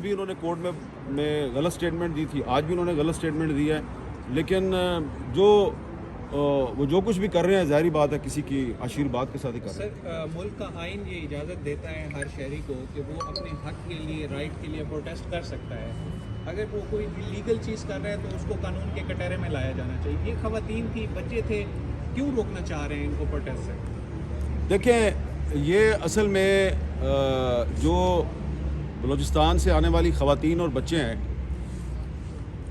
بھی انہوں نے کورٹ میں غلط سٹیٹمنٹ دی تھی، آج بھی انہوں نے غلط سٹیٹمنٹ دی ہے، لیکن وہ جو کچھ بھی کر رہے ہیں ظاہری بات ہے کسی کی عشیر بات کے ساتھ ہی کر رہے ہیں۔ سر ملک کا آئین یہ اجازت دیتا ہے ہر شہری کو کہ وہ اپنے حق کے لیے رائٹ کے لیے پروٹیسٹ کر سکتا ہے، اگر وہ کوئی لیگل چیز کر رہا ہے تو اس کو قانون کے کٹہرے میں لایا جانا چاہیے۔ یہ خواتین تھی، بچے تھے، کیوں روکنا چاہ رہے ہیں ان کو پروٹیسٹ سے؟ دیکھیں، یہ اصل میں جو بلوچستان سے آنے والی خواتین اور بچے ہیں،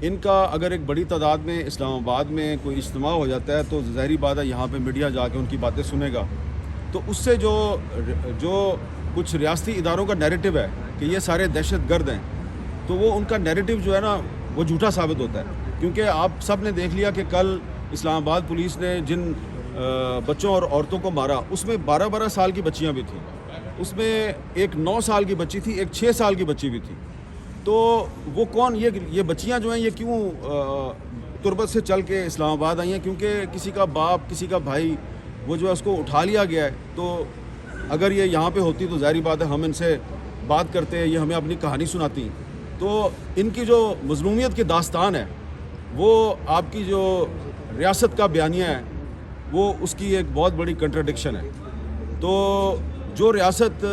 ان کا اگر ایک بڑی تعداد میں اسلام آباد میں کوئی اجتماع ہو جاتا ہے تو ظاہری بات ہے یہاں پہ میڈیا جا کے ان کی باتیں سنے گا، تو اس سے جو کچھ ریاستی اداروں کا نیریٹو ہے کہ یہ سارے دہشت گرد ہیں، تو وہ ان کا نیریٹو جو ہے نا وہ جھوٹا ثابت ہوتا ہے، کیونکہ آپ سب نے دیکھ لیا کہ کل اسلام آباد پولیس نے جن بچوں اور عورتوں کو مارا اس میں 12 سال کی بچیاں بھی تھیں، اس میں ایک 9 سال کی بچی تھی، ایک 6 سال کی بچی بھی تھی۔ تو وہ کون یہ بچیاں جو ہیں یہ کیوں تربت سے چل کے اسلام آباد آئی ہیں؟ کیونکہ کسی کا باپ، کسی کا بھائی وہ جو ہے اس کو اٹھا لیا گیا ہے، تو اگر یہ یہاں پہ ہوتی تو ظاہری بات ہے ہم ان سے بات کرتے، یہ ہمیں اپنی کہانی سناتی۔ تو ان کی جو مظلومیت کی داستان ہے وہ آپ کی جو ریاست کا بیانیہ ہے وہ اس کی ایک بہت بڑی کنٹراڈکشن ہے۔ تو جو ریاست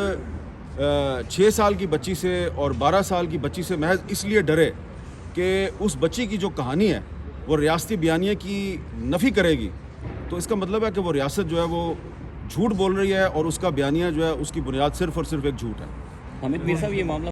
6 سال کی بچی سے اور 12 سال کی بچی سے محض اس لیے ڈرے کہ اس بچی کی جو کہانی ہے وہ ریاستی بیانیے کی نفی کرے گی، تو اس کا مطلب ہے کہ وہ ریاست جو ہے وہ جھوٹ بول رہی ہے اور اس کا بیانیہ جو ہے اس کی بنیاد صرف اور صرف ایک جھوٹ ہے۔ حامد میر صاحب، یہ معاملہ